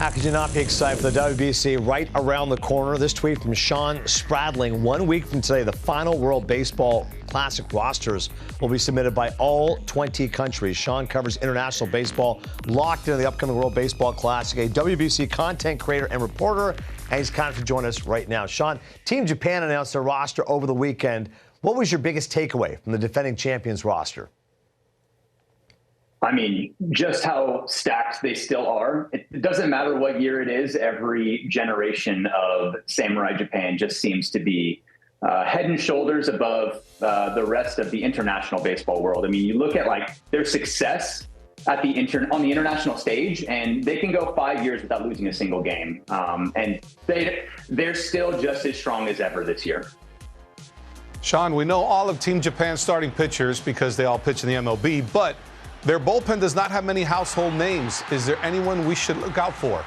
How could you not be excited for the WBC right around the corner? This tweet from Sean Spradling. 1 week from today, the final World Baseball Classic rosters will be submitted by all 20 countries. Sean covers international baseball, locked into the upcoming World Baseball Classic, a WBC content creator and reporter, and he's kind of to join us right now. Sean, Team Japan announced their roster over the weekend. What was your biggest takeaway from the defending champions roster? I mean, just how stacked they still are. It doesn't matter what year it is. Every generation of Samurai Japan just seems to be head and shoulders above the rest of the international baseball world. I mean, you look at like their success at the on the international stage, and they can go 5 years without losing a single game, and they're still just as strong as ever this year. Sean, we know all of Team Japan's starting pitchers because they all pitch in the MLB, but their bullpen does not have many household names. Is there anyone we should look out for?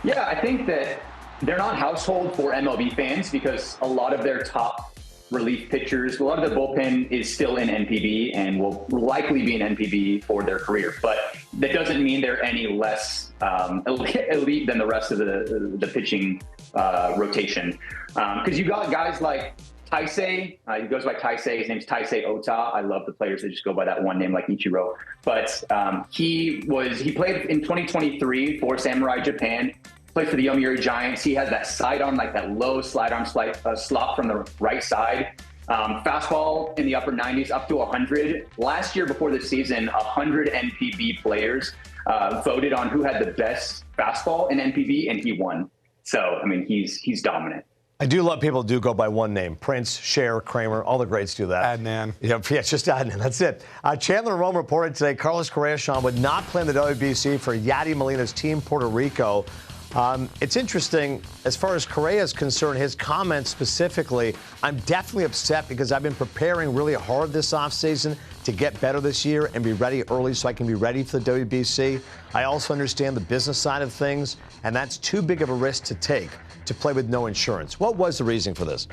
Yeah, I think that they're not household for MLB fans because a lot of their top relief pitchers, a lot of the bullpen is still in NPB and will likely be in NPB for their career. But that doesn't mean they're any less elite than the rest of the pitching rotation. Because you got guys like Taisei, he goes by Taisei. His name's Taisei Ota. I love the players that just go by that one name like Ichiro. But he played in 2023 for Samurai Japan, played for the Yomiuri Giants. He has that sidearm, like that low sidearm slop from the right side. Fastball in the upper 90s, up to 100. Last year before the season, 100 NPB players voted on who had the best fastball in NPB, and he won. So, I mean, he's dominant. I do love people who do go by one name. Prince, Cher, Kramer, all the greats do that. Adnan. Yeah, it's just Adnan. That's it. Chandler Rome reported today Carlos Correa, Sean, would not play in the WBC for Yadi Molina's team, Puerto Rico. It's interesting, as far as Correa is concerned, his comments specifically, I'm definitely upset because I've been preparing really hard this offseason to get better this year and be ready early so I can be ready for the WBC. I also understand the business side of things, and that's too big of a risk to take to play with no insurance. What was the reason for this?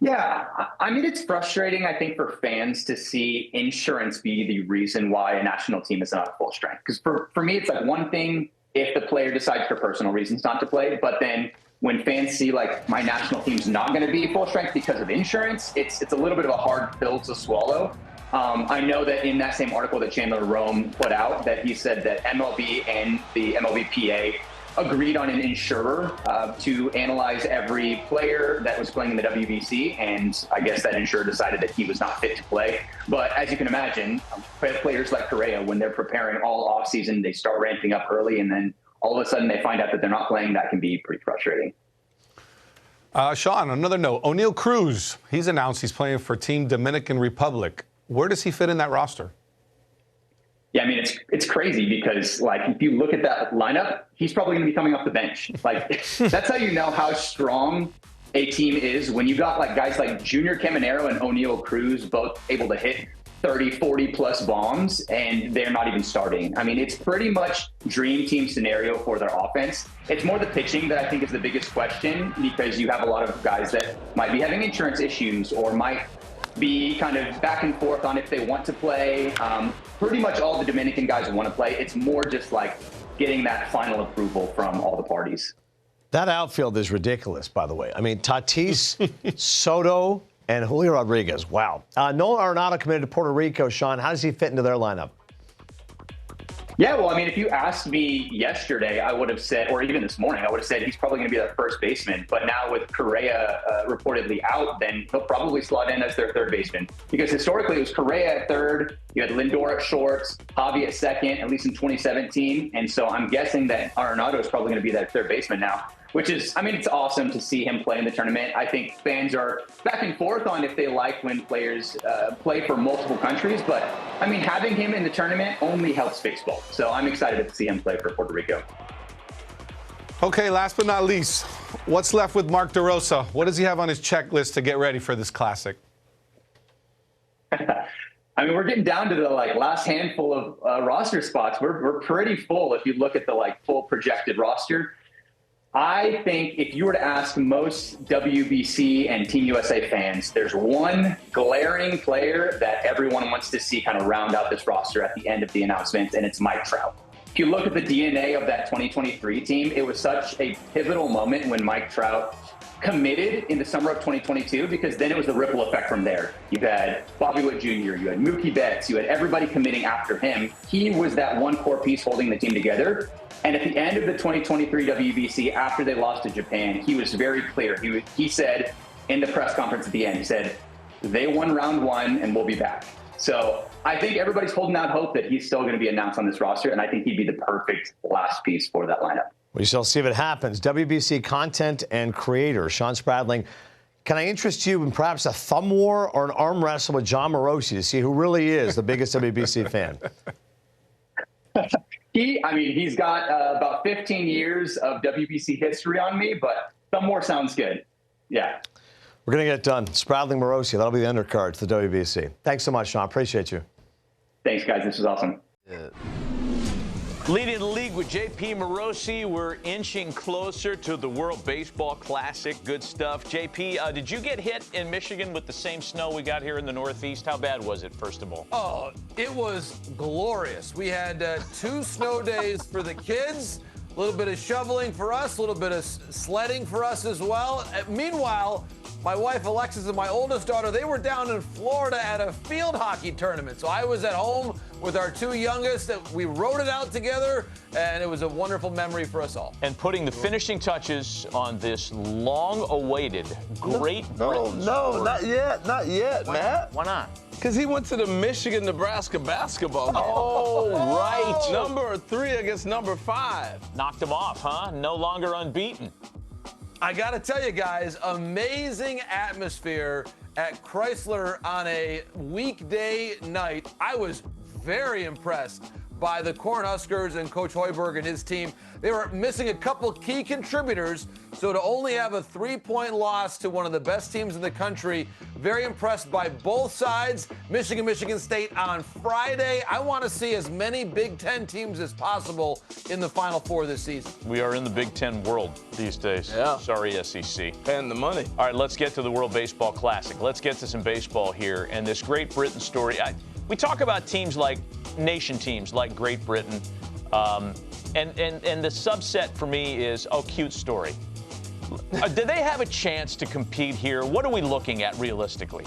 Yeah, I mean, it's frustrating, I think, for fans to see insurance be the reason why a national team is not at full strength. Because for me, it's like one thing if the player decides for personal reasons not to play, but then when fans see like my national team's not going to be full strength because of insurance, it's a little bit of a hard pill to swallow. I know that in that same article that Chandler Rome put out, that he said that MLB and the MLBPA agreed on an insurer to analyze every player that was playing in the WBC, and I guess that insurer decided that he was not fit to play. But as you can imagine, players like Correa, when they're preparing all offseason, they start ramping up early, and then all of a sudden they find out that they're not playing. That can be pretty frustrating. Sean, another note, O'Neal Cruz, he's announced he's playing for Team Dominican Republic. Where does he fit in that roster? Yeah, I mean, it's crazy because, like, if you look at that lineup, he's probably going to be coming off the bench. Like, that's how you know how strong a team is when you got, like, guys like Junior Caminero and O'Neal Cruz both able to hit 30, 40-plus bombs, and they're not even starting. I mean, it's pretty much dream team scenario for their offense. It's more the pitching that I think is the biggest question because you have a lot of guys that might be having insurance issues or might be kind of back and forth on if they want to play. Pretty much all the Dominican guys want to play. It's more just like getting that final approval from all the parties. That outfield is ridiculous, by the way. I mean, Tatis, Soto, and Julio Rodriguez. Wow. Nolan Arenado committed to Puerto Rico. Sean, how does he fit into their lineup? Yeah, well, I mean, if you asked me yesterday, I would have said, or even this morning, I would have said he's probably going to be their first baseman. But now with Correa reportedly out, then he'll probably slot in as their third baseman. Because historically, it was Correa at third, you had Lindor at shorts, Javi at second, at least in 2017. And so I'm guessing that Arenado is probably going to be that third baseman now, which is, I mean, it's awesome to see him play in the tournament. I think fans are back and forth on if they like when players play for multiple countries. But, I mean, having him in the tournament only helps baseball. So I'm excited to see him play for Puerto Rico. Okay, last but not least, what's left with Mark DeRosa? What does he have on his checklist to get ready for this Classic? I mean, we're getting down to the last handful of roster spots. We're pretty full if you look at the full projected roster. I think if you were to ask most WBC and Team USA fans, there's one glaring player that everyone wants to see kind of round out this roster at the end of the announcement, and it's Mike Trout. If you look at the DNA of that 2023 team, it was such a pivotal moment when Mike Trout committed in the summer of 2022, because then it was the ripple effect from there. You had Bobby Witt Jr., you had Mookie Betts, you had everybody committing after him. He was that one core piece holding the team together. And at the end of the 2023 WBC, after they lost to Japan, he was very clear. He said in the press conference at the end, he said, they won round one and we'll be back. So I think everybody's holding out hope that he's still going to be announced on this roster, and I think he'd be the perfect last piece for that lineup. We shall see if it happens. WBC content and creator, Sean Spradling. Can I interest you in perhaps a thumb war or an arm wrestle with John Morosi to see who really is the biggest WBC fan? He's got about 15 years of WBC history on me, but thumb war sounds good. Yeah. We're going to get it done. Spradling Morosi, that'll be the undercard to the WBC. Thanks so much, Sean. Appreciate you. Thanks, guys. This was awesome. Leading the league with JP Morosi, we're inching closer to the World Baseball Classic. Good stuff. JP, did you get hit in Michigan with the same snow we got here in the Northeast? How bad was it, first of all? Oh, it was glorious. We had 2 snow days for the kids, a little bit of shoveling for us, a little bit of sledding for us as well. Meanwhile, my wife Alexis and my oldest daughter, they were down in Florida at a field hockey tournament. So I was at home with our 2 youngest. We rode it out together, and it was a wonderful memory for us all. And putting the finishing touches on this long-awaited Great Britain. No, not yet, Matt. Why not? Because he went to the Michigan-Nebraska basketball game. Oh, right. Number 3 against number 5. Knocked him off, huh? No longer unbeaten. I got to tell you guys, amazing atmosphere at Chrysler on a weekday night. I was very impressed by the Cornhuskers and Coach Hoiberg and his team. They were missing a couple key contributors, so to only have a 3-point loss to one of the best teams in the country, very impressed by both sides. Michigan State on Friday. I want to see as many Big Ten teams as possible in the Final Four this season. We are in the Big Ten world these days. Yeah. Sorry, SEC. Paying the money. All right, let's get to the World Baseball Classic. Let's get to some baseball here. And this Great Britain story, we talk about teams like nation teams like Great Britain, and the subset for me is, cute story. Do they have a chance to compete here? What are we looking at realistically?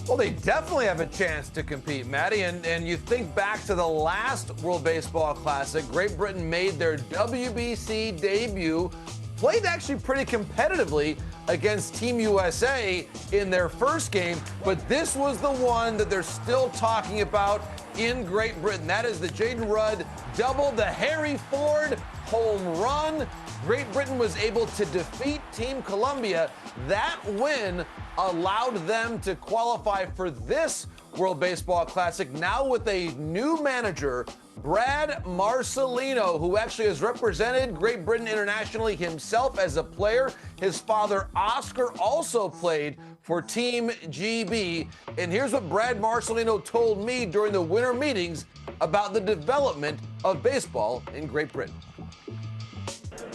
Well, they definitely have a chance to compete, Matty. And you think back to the last World Baseball Classic, Great Britain made their WBC debut, played actually pretty competitively against Team USA in their first game, but this was the one that they're still talking about in Great Britain. That is the Jaden Rudd double, the Harry Ford home run. Great Britain was able to defeat Team Colombia. That win allowed them to qualify for this World Baseball Classic, now with a new manager, Brad Marcelino, who actually has represented Great Britain internationally himself as a player. His father, Oscar, also played for Team GB. And here's what Brad Marcelino told me during the winter meetings about the development of baseball in Great Britain.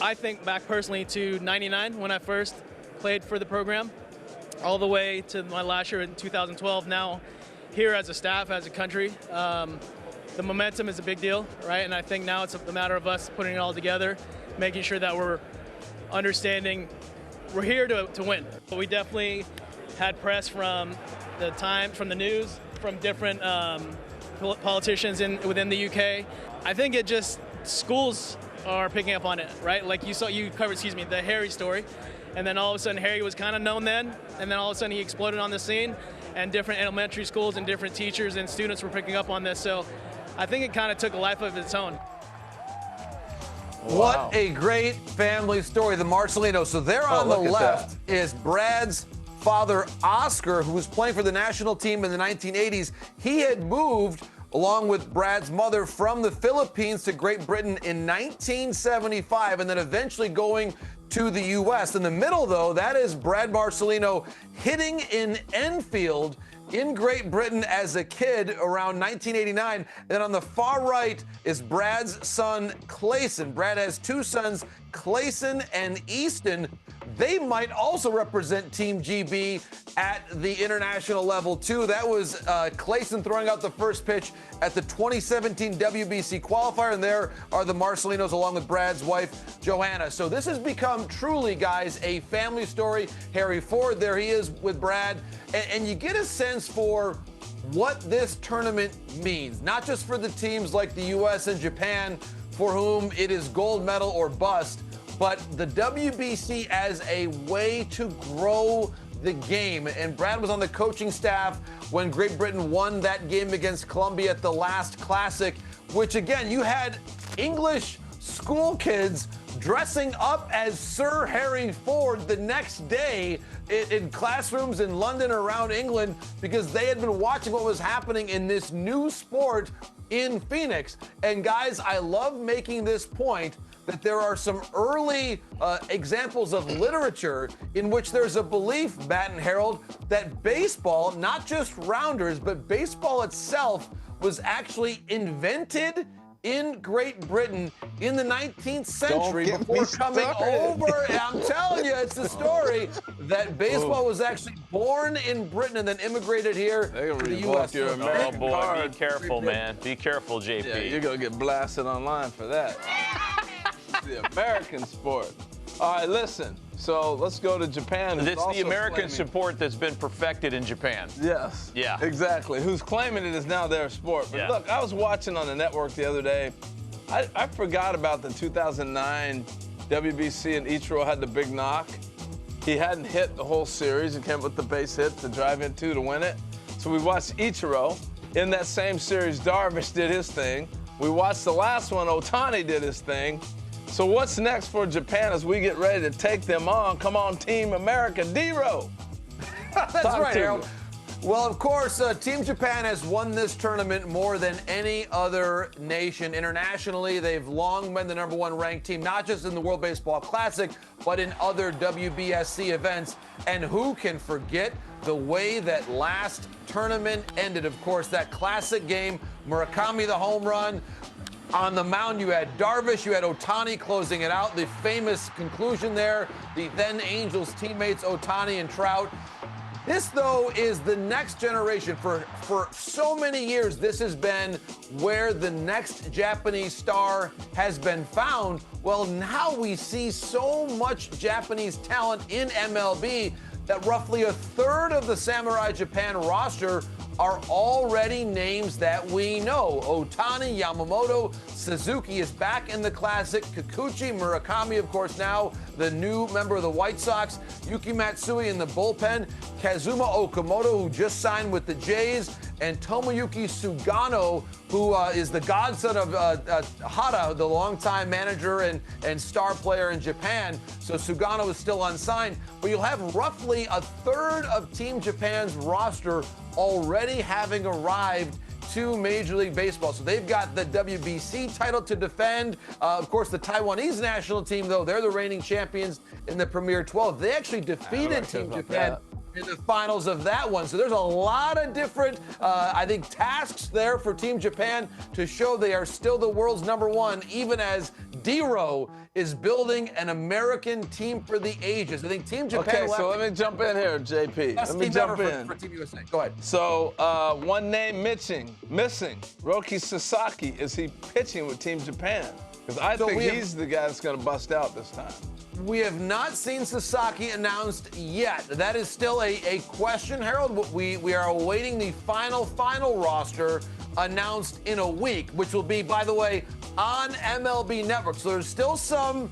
I think back personally to '99 when I first played for the program, all the way to my last year in 2012. Now, here as a staff, as a country, the momentum is a big deal, right? And I think now it's a matter of us putting it all together, making sure that we're understanding we're here to win. But we definitely had press from the Times, from the news, from different politicians within the UK. I think it just, schools are picking up on it, right? Like you covered, the Harry story. And then all of a sudden Harry was kind of known then, and then all of a sudden he exploded on the scene, and different elementary schools and different teachers and students were picking up on this. So I think it kind of took a life of its own. Wow. What a great family story, the Marcelino. So there on the left is Brad's father, Oscar, who was playing for the national team in the 1980s. He had moved along with Brad's mother from the Philippines to Great Britain in 1975, and then eventually going to the U.S. In the middle, though, that is Brad Marcelino hitting in Enfield in Great Britain as a kid around 1989. And then on the far right is Brad's son, Clayson. Brad has 2 sons, Clayson and Easton. they might also represent Team GB at the international level, too. That was Clayson throwing out the first pitch at the 2017 WBC qualifier, and there are the Marcelinos along with Brad's wife, Joanna. So this has become truly, guys, a family story. Harry Ford, there he is with Brad, and you get a sense for what this tournament means, not just for the teams like the U.S. and Japan, for whom it is gold medal or bust, but the WBC as a way to grow the game. And Brad was on the coaching staff when Great Britain won that game against Colombia at the last Classic, which, again, you had English school kids dressing up as Sir Harry Ford the next day in classrooms in London or around England because they had been watching what was happening in this new sport in Phoenix. And, guys, I love making this point that there are some early examples of literature in which there's a belief, Matt and Harold, that baseball, not just rounders, but baseball itself was actually invented in Great Britain in the 19th century before coming over. I'm telling you, it's the story that baseball was actually born in Britain and then immigrated here to the U.S. Oh, boy, be careful, man. Be careful, JP. Yeah, you're going to get blasted online for that. The American sport. All right, listen. So let's go to Japan. It's the American sport that's been perfected in Japan. Yes. Yeah. Exactly. Who's claiming it is now their sport. But look, I was watching on the network the other day. I forgot about the 2009 WBC, and Ichiro had the big knock. He hadn't hit the whole series and came up with the base hit to drive in two to win it. So we watched Ichiro. In that same series, Darvish did his thing. We watched the last one, Ohtani did his thing. So what's next for Japan as we get ready to take them on? Come on, Team America. D-Row. That's right, Harold. Well, of course, Team Japan has won this tournament more than any other nation. Internationally, they've long been the #1 ranked team, not just in the World Baseball Classic, but in other WBSC events. And who can forget the way that last tournament ended? Of course, that classic game, Murakami the home run. On the mound, you had Darvish, you had Ohtani closing it out. The famous conclusion there, the then Angels teammates Ohtani and Trout. This, though, is the next generation. For so many years, this has been where the next Japanese star has been found. Well, now we see so much Japanese talent in MLB that roughly a third of the Samurai Japan roster are already names that we know. Ohtani, Yamamoto, Suzuki is back in the Classic. Kikuchi, Murakami, of course, now the new member of the White Sox. Yuki Matsui in the bullpen. Kazuma Okamoto, who just signed with the Jays. And Tomoyuki Sugano, who is the godson of Hara, the longtime manager and star player in Japan. So Sugano is still unsigned. But you'll have roughly a third of Team Japan's roster already having arrived to Major League Baseball. So they've got the WBC title to defend. Of course, the Taiwanese national team, though, they're the reigning champions in the Premier 12. They actually defeated Team Japan in the finals of that one. So there's a lot of different, I think, tasks there for Team Japan to show they are still the world's #1, even as D-Row is building an American team for the ages. I think Team Japan... Okay, so let me jump in here, JP. Let me jump in. For Team USA. Go ahead. So one name missing. Roki Sasaki. Is he pitching with Team Japan? Because I think he's the guy that's going to bust out this time. We have not seen Sasaki announced yet. That is still a question, Harold. We are awaiting the final roster announced in a week, which will be, by the way, on MLB Network. So there's still some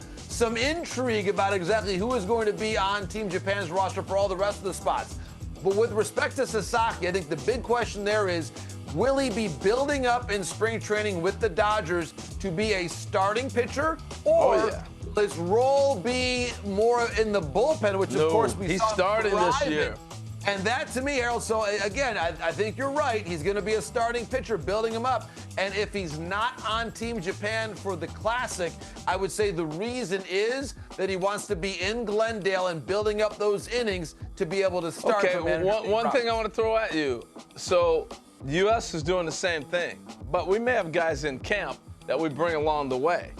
intrigue about exactly who is going to be on Team Japan's roster for all the rest of the spots. But with respect to Sasaki, I think the big question there is, will he be building up in spring training with the Dodgers to be a starting pitcher, or will his role be more in the bullpen, which of course we saw starting this year. And that, to me, Harold, so again, I think you're right. He's going to be a starting pitcher, building him up. And if he's not on Team Japan for the Classic, I would say the reason is that he wants to be in Glendale and building up those innings to be able to start. Okay, one thing I want to throw at you. So the U.S. is doing the same thing, but we may have guys in camp that we bring along the way.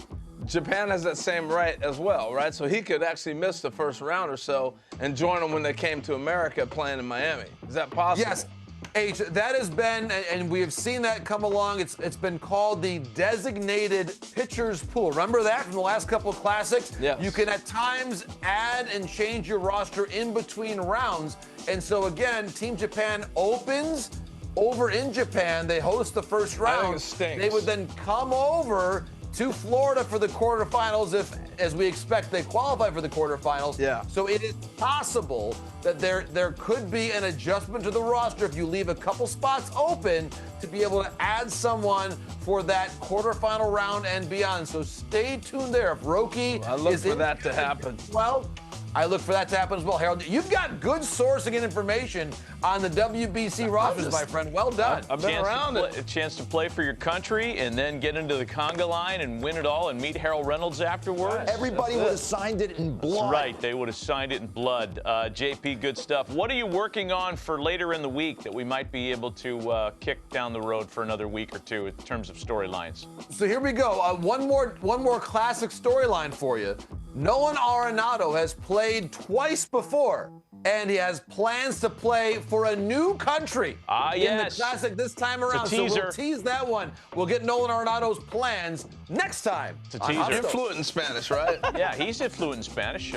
Japan has that same right as well, right? So he could actually miss the first round or so and join them when they came to America playing in Miami. Is that possible? Yes. H, that has been, and we have seen that come along. It's been called the designated pitchers pool. Remember that from the last couple of classics? Yes. You can at times add and change your roster in between rounds. And so again, Team Japan opens over in Japan. They host the first round. I think it stinks. They would then come over to Florida for the quarterfinals if, as we expect, they qualify for the quarterfinals. Yeah. So it is possible that there could be an adjustment to the roster if you leave a couple spots open to be able to add someone for that quarterfinal round and beyond. So stay tuned there. If Roki I look is for in that to happen. Well, I look for that to happen as well, Harold. You've got good sourcing and information on the WBC rosters, my friend. Well done. I've been around it. A chance to play for your country and then get into the conga line and win it all and meet Harold Reynolds afterwards. Everybody would have signed it in blood. That's right. They would have signed it in blood. JP, good stuff. What are you working on for later in the week that we might be able to kick down the road for another week or two in terms of storylines? So here we go. One more classic storyline for you. Nolan Arenado has played twice before, and he has plans to play for a new country in the Classic this time around. So we'll tease that one. We'll get Nolan Arenado's plans next time. It's a teaser. You're fluent in Spanish, right? Yeah, he's fluent in Spanish.